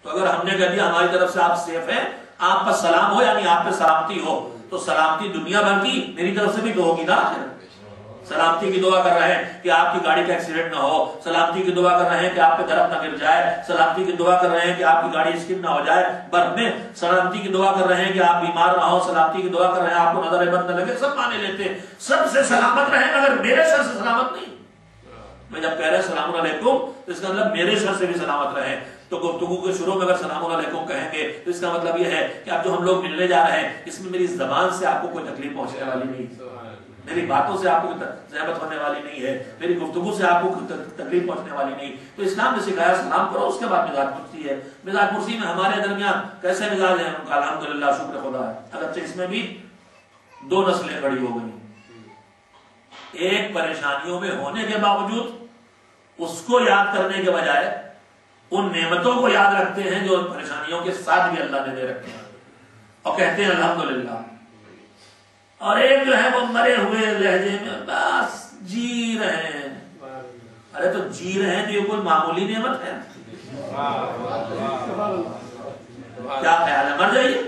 تو اگر ہم نے کہہ دیا ہماری طرف سے آپ سیف ہیں، آپ پر سلام ہو یعنی آپ پہ سلامتی ہو، تو سلامتی دنیا بھر کی میری طرف سے بھی تو ہوگی نا۔ سلامتی کی دعا کر رہے ہیں کہ آپ کی گاڑی کا ایکسیڈنٹ نہ ہو، سلامتی کی دعا کر رہے ہیں کہ آپ پہ درخت نہ گر جائے، سلامتی کی دعا کر رہے ہیں کہ آپ کی گاڑی اسکڈ نہ ہو جائے برف میں، سلامتی کی دعا کر رہے ہیں کہ آپ بیمار نہ ہو، سلامتی کی دعا کر رہے ہیں آپ کو نظر بد نہ لگے، سب مانے لیتے ہیں، سب سے سلامت رہیں مگر میرے شر سے سلامت نہیں۔ میں جب کہہ رہے ہیں السلام علیکم تو اس کا مطلب میرے شر سے بھی سلامت رہیں۔ تو گفتگو کے شروع میں اگر السلام علیکم کہیں گے تو اس کا مطلب یہ ہے کہ اب جو ہم لوگ ملنے جا رہے ہیں اس میں میری زبان سے آپ کو کوئی تکلیف پہنچنے والی نہیں، میری باتوں سے آپ کو زحمت ہونے والی نہیں ہے، میری گفتگو سے آپ کو تکلیف پہنچنے والی نہیں۔ تو اسلام نے سکھایا سلام کرو، اس کے بعد مزاج پرسی ہے۔ مزاج پرسی میں ہمارے درمیان کیسے مزاج ہیں؟ ان کا الحمدللہ شکر خدا ہے، اگرچہ اس میں بھی دو نسلیں کھڑی ہو گئی۔ ایک پریشانیوں میں ہونے کے باوجود اس کو یاد کرنے کے بجائے ان نعمتوں کو یاد رکھتے ہیں جو پریشانیوں کے ساتھ بھی اللہ نے دے رکھے ہیں اور کہتے ہیں الحمدللہ۔ اور ایک جو ہے وہ مرے ہوئے لہجے میں بس جی رہے ہیں۔ ارے تو جی رہے ہیں تو یہ کوئی معمولی نعمت ہے؟ کیا خیال ہے؟ مر جائیے۔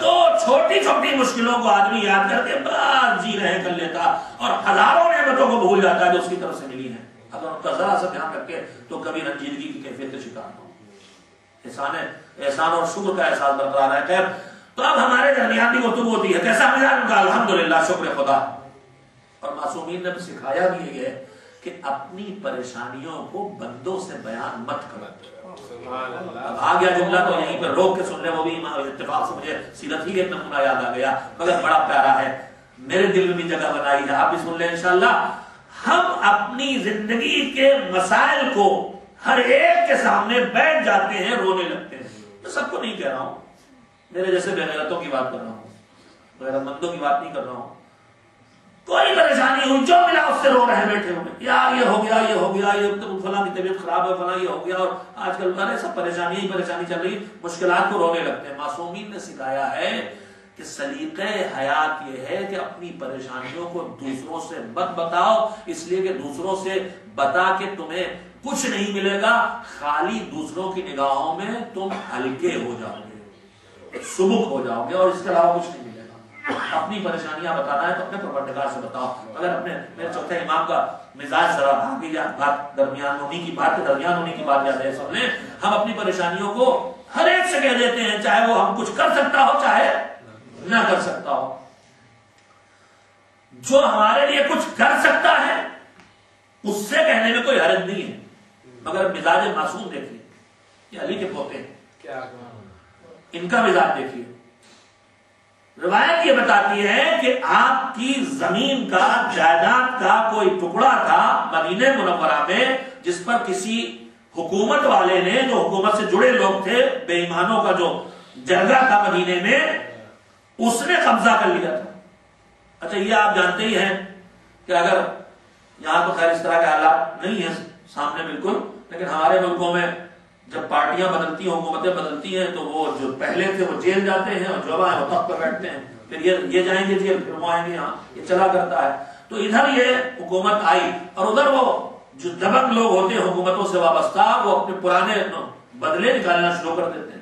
تو چھوٹی چھوٹی مشکلوں کو آدمی یاد کر کے بس جی رہے کر لیتا اور ہزاروں نعمتوں کو بھول جاتا ہے جو اس کی طرف سے ملی ہیں۔ اگر ان کا ذرا سا دھیان رکھے تو کبھی رنجیدگی کی کیفیت کا شکار نہ ہو، احسان اور شکر کا احساس برقرار ہے۔ خیر، تو اب ہمارے درمیان بھی گفتگو ہوتی ہے، کیسا مزاج ان کا؟ الحمدللہ شکر خدا۔ اور معصومین نے سکھایا بھی یہ ہے کہ اپنی پریشانیوں کو بندوں سے بیان مت کرو۔ اب آ گیا جملہ تو یہیں پر روک کے سن لیں، وہ بھی اتفاق سے مجھے سیرت ہی ایک نمونہ یاد آ گیا مگر بڑا پیارا ہے، میرے دل میں بھی جگہ بنائی ہے، آپ بھی سن لیں انشاءاللہ۔ ہم اپنی زندگی کے مسائل کو ہر ایک کے سامنے بیٹھ جاتے ہیں، رونے لگتے ہیں۔ میں سب کو نہیں کہہ رہا ہوں، میرے جیسے بے غیرتوں کی بات کر رہا ہوں، غیرت مندوں کی بات نہیں کر رہا ہوں۔ کوئی پریشانی ہوئی جو ملا اس سے رو رہے بیٹھے ہوئے، یار یہ ہو گیا، یہ ہو گیا، یہ فلاں کی طبیعت خراب ہے، فلاں یہ ہو گیا، اور آج کل سب پریشانی ہی پریشانی چل رہی، مشکلات کو رونے لگتے ہیں۔ معصومین نے سکھایا ہے کہ سلیقہ حیات یہ ہے کہ اپنی پریشانیوں کو دوسروں سے مت بتاؤ، اس لیے کہ دوسروں سے بتا کے تمہیں کچھ نہیں ملے گا، خالی دوسروں کی نگاہوں میں تم ہلکے ہو جاؤ گے، سبک ہو جاؤ گے، اور اس کے علاوہ کچھ نہیں ملے گا۔ اپنی پریشانیاں بتانا ہے تو اپنے پروردگار سے بتاؤ۔ اگر اپنے میرے چوتھے امام کا مزاج ذرا بات درمیان ہونے کی بات درمیان ہونے کی بات یاد ہے سب نے، ہم اپنی پریشانیوں کو ہر ایک سے کہہ دیتے ہیں، چاہے وہ ہم کچھ کر سکتا ہو چاہے نہ کر سکتا ہو۔ جو ہمارے لیے کچھ کر سکتا ہے اس سے کہنے میں کوئی حرج نہیں ہے، مگر مزاج معصوم دیکھیے، یہ علی کے پوتے ہیں، ان کا مزاج دیکھیے۔ روایت یہ بتاتی ہے کہ آپ کی زمین کا جائیداد کا کوئی ٹکڑا تھا مدینہ منورہ میں، جس پر کسی حکومت والے نے، جو حکومت سے جڑے لوگ تھے، بے ایمانوں کا جو جرگہ تھا مدینے میں، اس نے قبضہ کر لیا تھا۔ اچھا یہ آپ جانتے ہی ہیں کہ اگر یہاں تو خیر اس طرح کے حالات نہیں ہیں سامنے بالکل، لیکن ہمارے ملکوں میں جب پارٹیاں بدلتی ہیں، حکومتیں بدلتی ہیں، تو وہ جو پہلے تھے وہ جیل جاتے ہیں اور جو ہیں وہ تخت پر بیٹھتے ہیں، پھر یہ جائیں گے جیل، پھر وہ آئیں گے یہاں، یہ چلا کرتا ہے۔ تو ادھر یہ حکومت آئی اور ادھر وہ جو دبنگ لوگ ہوتے ہیں حکومتوں سے وابستہ، وہ اپنے پرانے بدلے نکالنا شروع کر دیتے ہیں۔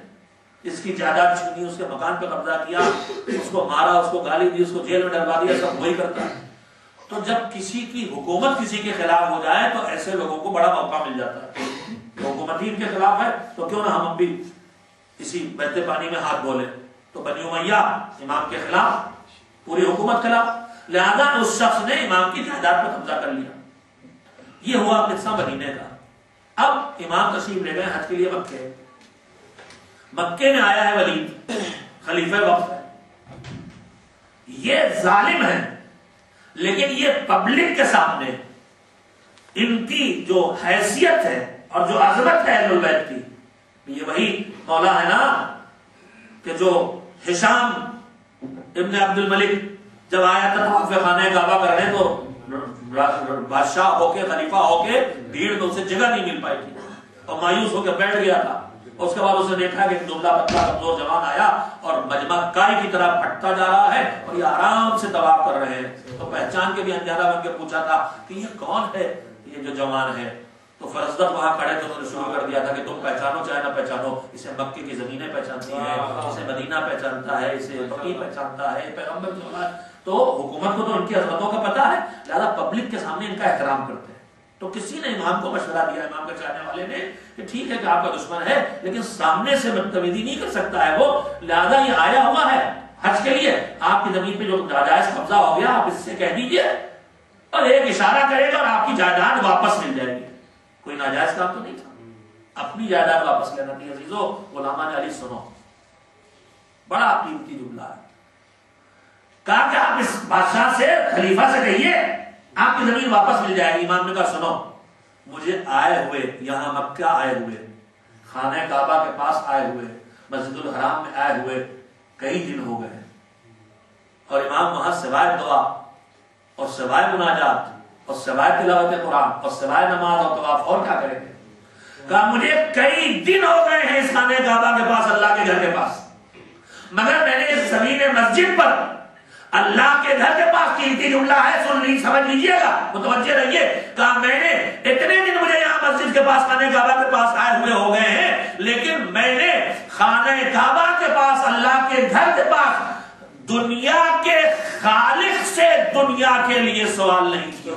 اس کی جائیداد چھینی، اس کے مکان پہ قبضہ کیا، اس کو مارا، اس کو گالی دی، اس کو جیل میں ڈلوا دیا، سب وہی کرتا ہے۔ تو جب کسی کی حکومت کسی کے خلاف ہو جائے تو ایسے لوگوں کو بڑا موقع مل جاتا ہے۔ حکومت ہی ان کے خلاف ہے تو کیوں نہ ہم بھی اسی بہتے پانی میں ہاتھ دھو لیں۔ تو بنی امیہ امام کے خلاف، پوری حکومت خلاف، لہذا اس شخص نے امام کی جائیداد پر قبضہ کر لیا۔ یہ ہوا قصہ مدینے کا۔ اب امام تشریف لے گئے حج کے لیے مکے۔ مکے میں آیا ہے ولید، خلیفہ وقت ہے، یہ ظالم ہے، لیکن یہ پبلک کے سامنے ان کی جو حیثیت ہے اور جو عظمت ہے اہل البیت کی، یہ وہی مولا ہے نا کہ جو ہشام ابن عبد الملک جب آیا تھا طواف خانہ کعبہ کرنے تو بادشاہ ہو کے، خلیفہ ہو کے، بھیڑ میں اسے جگہ نہیں مل پائی تھی اور مایوس ہو کے بیٹھ گیا تھا، اس کے بعد اسے دیکھا کہ دبلا پتلا کمزور جوان آیا اور مجمع کائی کی طرح پھٹتا جا رہا ہے اور یہ آرام سے طواف کر رہے ہیں. تو پہچان کے بھی انجانہ بن کے پوچھا تھا کہ یہ کون ہے یہ جو جوان ہے. تو فرزدق وہاں کھڑے تھے, انہوں نے شروع کر دیا تھا کہ تم پہچانو چاہے نہ پہچانو, اسے مکے کی زمینیں پہچانتی ہے, اسے مدینہ پہچانتا ہے, اسے بقیع پہچانتا ہے, پیغمبر کی اولاد. تو حکومت کو تو ان کی عظمتوں کا پتہ ہے, لہذا پبلک کے سامنے ان کا احترام کرتے ہیں. تو کسی نے امام کو مشورہ دیا, امام کے چاہنے والے نے, کہ ٹھیک ہے کہ آپ کا دشمن ہے لیکن سامنے سے بدتمیزی نہیں کر سکتا ہے وہ, لہذا یہ آیا ہوا ہے حج کے لیے, آپ کی زمین پہ جو ناجائز قبضہ ہو گیا آپ اس سے کہہ دیجئے اور ایک اشارہ کرے گا اور آپ کی جائیداد واپس مل جائے گی. کوئی ناجائز کام تو نہیں تھا, اپنی جائیداد واپس لینا تھی. عزیزو غلامان علی سنو, بڑا قیمتی جملہ ہے. کہا کہ آپ اس بادشاہ سے, خلیفہ سے کہیے آپ کی زمین واپس مل جائے گی. امام نے کہا سنو, مجھے آئے ہوئے یہاں مکہ آئے ہوئے, خانہ کعبہ کے پاس آئے ہوئے, مسجد الحرام میں آئے ہوئے کئی دن ہو گئے, اور امام وہاں سوائے دعا اور سوائے مناجات اور سوائے تلاوت قرآن اور سوائے نماز اور طواف اور کیا کریں گے؟ کہا مجھے کئی دن ہو گئے ہیں اس خانہ کعبہ کے پاس, اللہ کے گھر کے پاس, مگر میں نے اس زمین مسجد پر اللہ کے گھر کے پاس قیمتی جملہ ہے, سن لی سمجھ لیجئے گا, متوجہ رہیے. کہا میں نے اتنے دن مجھے یہاں مسجد کے پاس خانہ کعبہ کے پاس آئے ہوئے ہو گئے ہیں, لیکن میں نے خانہ کعبہ کے پاس اللہ کے گھر کے پاس دنیا کے خالق سے دنیا کے لیے سوال نہیں کیا.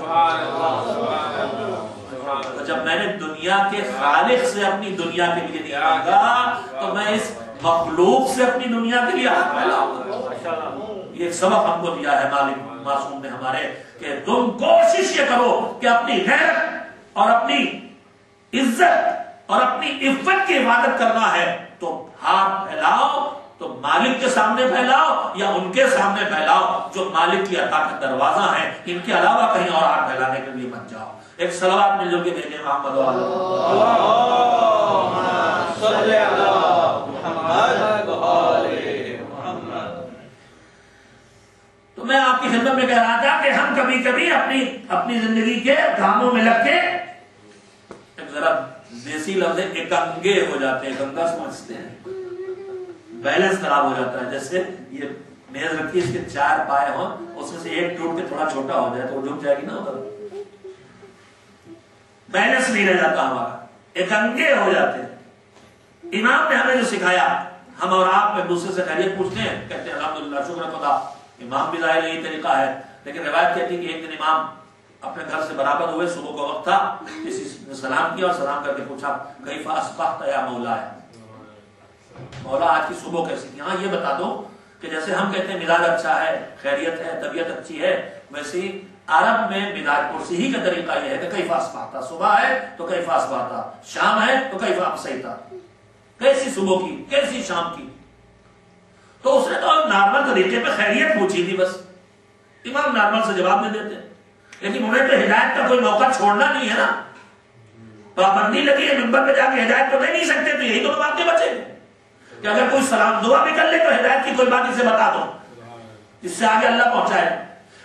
جب میں نے دنیا کے خالق سے اپنی دنیا کے لیے نہیں مانگا تو میں اس مخلوق سے اپنی دنیا کے لیے حق پھیلاؤں گا. یہ ایک سبق ہم کو دیا ہے مالک معصوم نے ہمارے, کہ تم کوشش یہ کرو کہ اپنی غیرت اور اپنی عزت اور اپنی عفت کی حفاظت کرنا ہے تو ہاتھ پھیلاؤ تو مالک کے سامنے پھیلاؤ یا ان کے سامنے پھیلاؤ جو مالک کی عطا کا دروازہ ہیں, ان کے علاوہ کہیں اور ہاتھ پھیلانے کے لیے مت جاؤ. ایک صلوات مل جل کے بھیجیں محمد صلی اللہ محمد. تو میں آپ کی خدمت میں کہہ رہا تھا کہ ہم کبھی کبھی اپنی زندگی کے کاموں میں لگ کے ایک ذرا دیسی لفظ اکنگے ہو جاتے ہیں. گنگا سمجھتے ہیں, بیلنس خراب ہو جاتا ہے. جیسے یہ میز رکھی, اس کے 4 پائے ہوں, اس میں سے ایک ٹوٹ کے تھوڑا چھوٹا ہو جائے تو وہ ڈوب جائے گی نا ادھر, بیلنس نہیں رہ جاتا ہمارا, اکنگے ہو جاتے ہیں. امام نے ہمیں جو سکھایا, ہم اور آپ میں دوسرے سے خیریت پوچھتے ہیں, کہتے ہیں الحمدللہ شکر خدا. امام بھی ظاہر یہی طریقہ ہے, لیکن روایت کہتی ہے کہ ایک دن امام اپنے گھر سے برابر ہوئے, صبح کا وقت تھا, کسی نے سلام کیا اور سلام کر کے پوچھا کیف اصبحت یا مولا ہے, مولا آج کی صبح کیسی تھی. ہاں یہ بتا دو کہ جیسے ہم کہتے ہیں مزاج اچھا ہے, خیریت ہے, طبیعت اچھی ہے, ویسے عرب میں مزاج پرسی ہی کا طریقہ یہ ہے کہ کیف اصبحت, صبح ہے تو کیف اصبحت, شام ہے تو کیف امسیت, کیسی صبح کی کیسی شام کی. تو اس نے تو نارمل طریقے پہ خیریت پوچھی تھی, بس امام نارمل سے جواب دے دیتے, لیکن انہیں تو ہدایت کا کوئی موقع چھوڑنا نہیں ہے نا. پابندی لگی ہے منبر پہ جا کے ہدایت تو نہیں سکتے, تو یہی تو باتیں بچے کہ اگر کوئی سلام دعا بھی کر لے تو ہدایت کی کوئی بات اسے بتا دو جس سے آگے اللہ پہنچائے.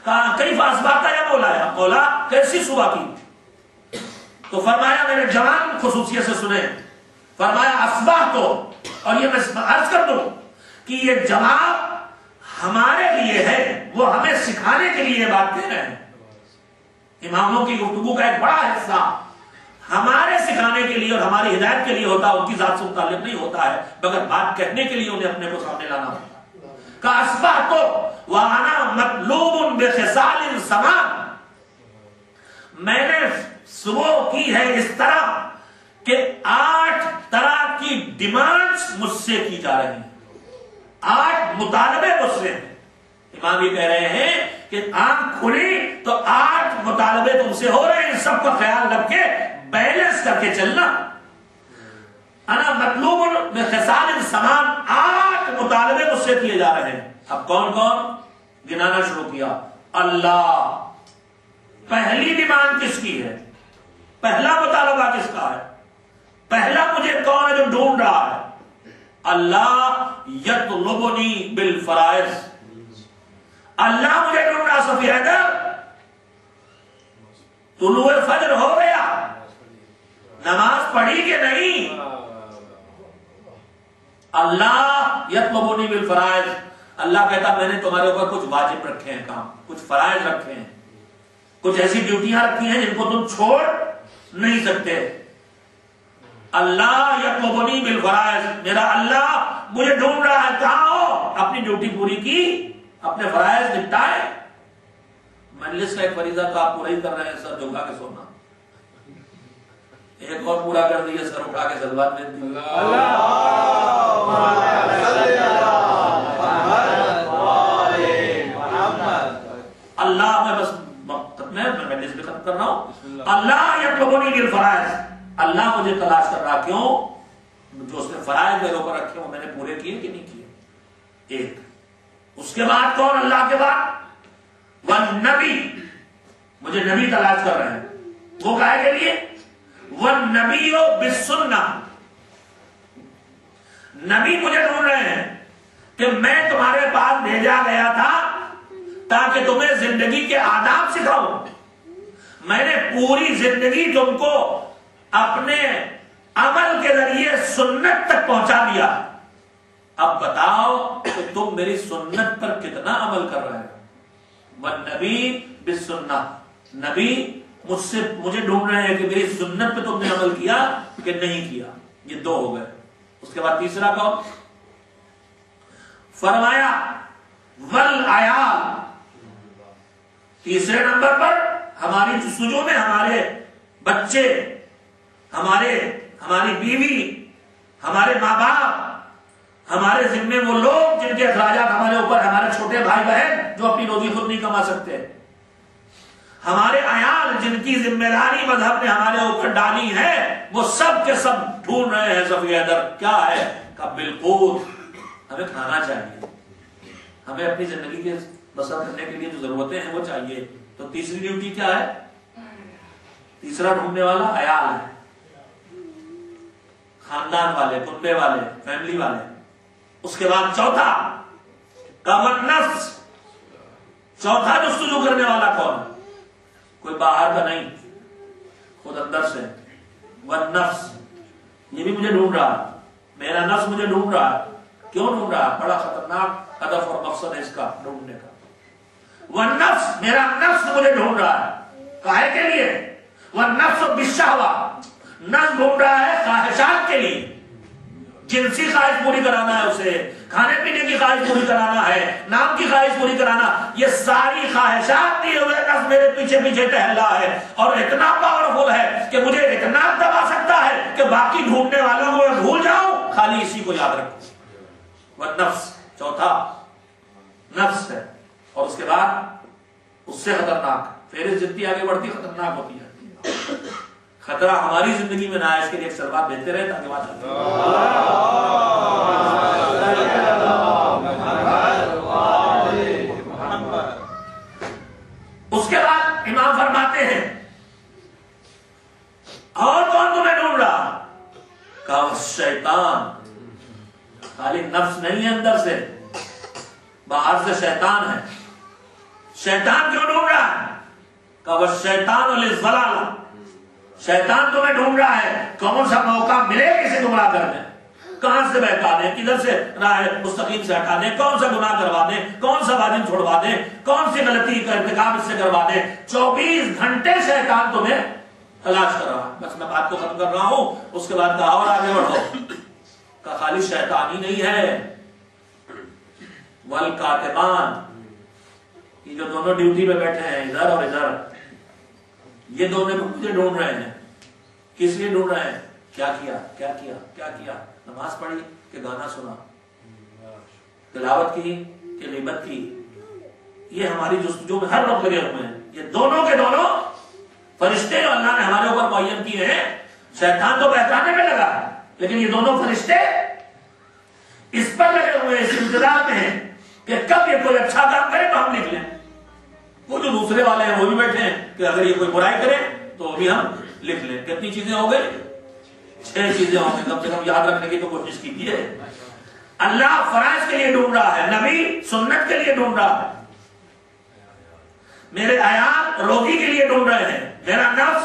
کہا کیف اصبحت یا مولا, ہے مولا کیسی صبح کی. تو فرمایا میں نے جوان خصوصیت سے سنے, فرمایا اصبح تو, اور یہ میں عرض کر دوں کہ یہ جواب ہمارے لیے ہے, وہ ہمیں سکھانے کے لیے بات کہہ رہے ہیں. اماموں کی گفتگو کا ایک بڑا حصہ ہمارے سکھانے کے لیے اور ہماری ہدایت کے لیے ہوتا, ان کی ذات سے متعلق نہیں ہوتا ہے, مگر بات کہنے کے لیے انہیں اپنے کو سامنے لانا ہوتا. کہ اصبحت وانا مطلوب بخصال سمان, میں نے صبح کی ہے اس طرح کہ 8 طرح کی ڈیمانڈز مجھ سے کی جا رہی ہیں, 8 مطالبے مجھ سے. امام یہ کہہ رہے ہیں کہ آنکھ کھلی تو 8 مطالبے تم سے ہو رہے ہیں, سب کا خیال رکھ کے بیلنس کر کے چلنا. انا مطلوب بخصال سمان, 8 مطالبے مجھ سے کیے جا رہے ہیں. اب کون کون گنانا شروع کیا. اللہ, پہلی ڈیمانڈ کس کی ہے, پہلا مطالبہ کس کا ہے, پہلا مجھے کون ہے جو ڈھونڈ رہا ہے, اللہ یطلبنی بالفرائض, اللہ مجھے ڈھونڈ رہا. صفی حیدر طلوع فجر ہو گیا, نماز پڑھی کہ نہیں, اللہ یطلبونی بالفرائض، اللہ کہتا میں نے تمہارے اوپر کچھ واجب رکھے ہیں کام، کچھ فرائض رکھے ہیں، کچھ ایسی ڈیوٹیاں رکھی ہیں جن کو تم چھوڑ نہیں سکتے. اللہ یطلبونی بالفرائض، میرا اللہ مجھے ڈھونڈ رہا ہے، کہاں ہو؟ اپنی ڈیوٹی پوری کی، اپنے فرائض نپٹائے. مجلس کا ایک فریضہ تو آپ پورا ہی کر رہے ہیں، سر جھکا کے سونا. ایک اور پورا کر دیجیے، سر اٹھا کے سلوات میں اللہ. میں بس میں مجلس بھی ختم کر رہا ہوں. اللہ یطلبونی بالفرائض، اللہ مجھے تلاش کر رہا. کیوں؟ جو اس نے فرائض میرے اوپر رکھے وہ میں نے پورے کیے کہ نہیں کیے. ایک اس کے بعد کون؟ اللہ کے بعد والنبی، مجھے نبی تلاش کر رہے ہیں. وہ کہے کے لیے والنبی بالسنہ، نبی مجھے ڈھونڈ رہے ہیں کہ میں تمہارے پاس بھیجا گیا تھا تاکہ تمہیں زندگی کے آداب سکھاؤں. میں نے پوری زندگی تم کو اپنے عمل کے ذریعے سنت تک پہنچا دیا. اب بتاؤ کہ تم میری سنت پر کتنا عمل کر رہے ہو. والنبی بالسنہ، نبی مجھے ڈھونڈ رہے ہیں کہ میری سنت پہ تم نے عمل کیا کہ نہیں کیا. یہ دو ہو گئے. اس کے بعد تیسرا کون؟ فرمایا والعیال. تیسرے نمبر پر ہماری جستجو میں ہمارے بچے، ہماری بیوی، ہمارے ماں باپ، ہمارے ذمے وہ لوگ جن کے اخراجات ہمارے اوپر، ہمارے چھوٹے بھائی بہن جو اپنی روزی خود نہیں کما سکتے، ہمارے عیال جن کی ذمہ داری مذہب نے ہمارے اوپر ڈالی ہے، وہ سب کے سب ڈھونڈ رہے ہیں صفی حیدر کیا ہے. کہ بالقوت، ہمیں کھانا چاہیے، ہمیں اپنی زندگی کے بسر کرنے کے لیے جو ضرورتیں ہیں وہ چاہیے. تو تیسری ڈیوٹی کیا ہے؟ تیسرا ڈھونڈنے والا عیال ہے، خاندان والے، کنبے والے، فیملی والے. اس کے بعد چوتھا کامن نفس. چوتھا جستجو کرنے والا کون؟ کوئی باہر کا نہیں، خود اندر سے. والنفس، یہ بھی مجھے ڈھونڈ رہا، میرا نفس مجھے ڈھونڈ رہا. کیوں ڈھونڈ رہا؟ بڑا خطرناک ہدف اور مقصد ہے اس کا ڈھونڈنے کا. والنفس، میرا نفس مجھے ڈھونڈ رہا ہے. کاہے کے لیے؟ والنفس بالشہوہ، نفس ڈھونڈ رہا ہے خواہشات کے لیے. جنسی خواہش پوری کرانا ہے اسے، کھانے پینے کی خواہش پوری کرانا ہے، نام کی خواہش پوری کرانا. یہ ساری خواہشات دیے ہوئے نفس میرے پیچھے پیچھے ٹہل رہا ہے اور اتنا پاورفل ہے کہ مجھے اتنا دبا سکتا ہے کہ باقی ڈھونڈنے والوں کو میں بھول جاؤں، خالی اسی کو یاد رکھوں. والنفس چوتھا نفس ہے. اور اس کے بعد اس سے خطرناک فہرست جتنی آگے بڑھتی خطرناک ہوتی ہے. خطرہ ہماری زندگی میں نہ آئے اس کے لیے ایک سلوات بھیجتے رہے تاکہ بات چلتی رہے. اس کے بعد امام فرماتے ہیں اور کون تمہیں ڈھونڈ رہا؟ کہا شیطان. خالی نفس نہیں ہے، اندر سے باہر سے شیطان ہے. شیطان کیوں ڈھونڈ رہا ہے؟ کہا والشیطان للضلالہ، شیطان تمہیں ڈھونڈ رہا ہے. کون سا موقع ملے کسی گمراہ کرنے، کہاں سے بہکا دیں، کدھر سے راہ مستقیم سے ہٹا دیں، کون سا گناہ کروا دیں، کون سا واجب چھوڑوا دیں، کون سی غلطی کا ارتکاب اس سے کروا دیں. 24 گھنٹے شیطان تمہیں تلاش کر رہا. بس میں بات کو ختم کر رہا ہوں. اس کے بعد کہا اور آگے بڑھو. کہا خالی شیطان ہی نہیں ہے، والکاتبان، یہ جو دونوں ڈیوٹی پہ بیٹھے ہیں ادھر اور ادھر، یہ دونوں مجھے ڈھونڈ رہے ہیں. کس لیے ڈھونڈ رہے ہیں؟ کیا کیا کیا کیا کیا کیا؟ نماز پڑھی کہ گانا سنا، تلاوت کی کہ غیبت کی. یہ ہماری جستجو میں ہر وقت لگے ہوئے ہیں. یہ دونوں کے دونوں فرشتے جو اللہ نے ہمارے اوپر معین کیے ہیں. شیطان تو بہکانے میں لگا ہے، لیکن یہ دونوں فرشتے اس پر لگے ہوئے اس انتظار میں ہیں کہ کب یہ کوئی اچھا کام کرے تو ہم لکھ لیں. وہ جو دوسرے والے ہیں وہ بھی بیٹھے ہیں کہ اگر یہ کوئی برائی کرے تو بھی ہم لکھ لیں. کتنی چیزیں ہو گئی؟ 6 چیزیں ہوں گی. کم سے کم یاد رکھنے کی تو کوشش کیجیے. اللہ فرائض کے لیے ڈھونڈ رہا ہے، نبی سنت کے لیے ڈھونڈ رہا ہے، میرے عیال روزی کے لیے ڈھونڈ رہے ہیں، میرا نفس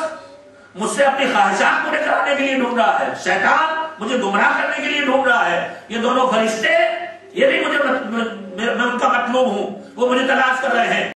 مجھ سے اپنی خواہشات پورے کرانے کے لیے ڈھونڈ رہا ہے، شیطان مجھے گمراہ کرنے کے لیے ڈھونڈ رہا ہے. یہ دونوں فرشتے، یہ بھی مجھے، میں ان کا مطلوب ہوں، وہ مجھے تلاش کر رہے ہیں.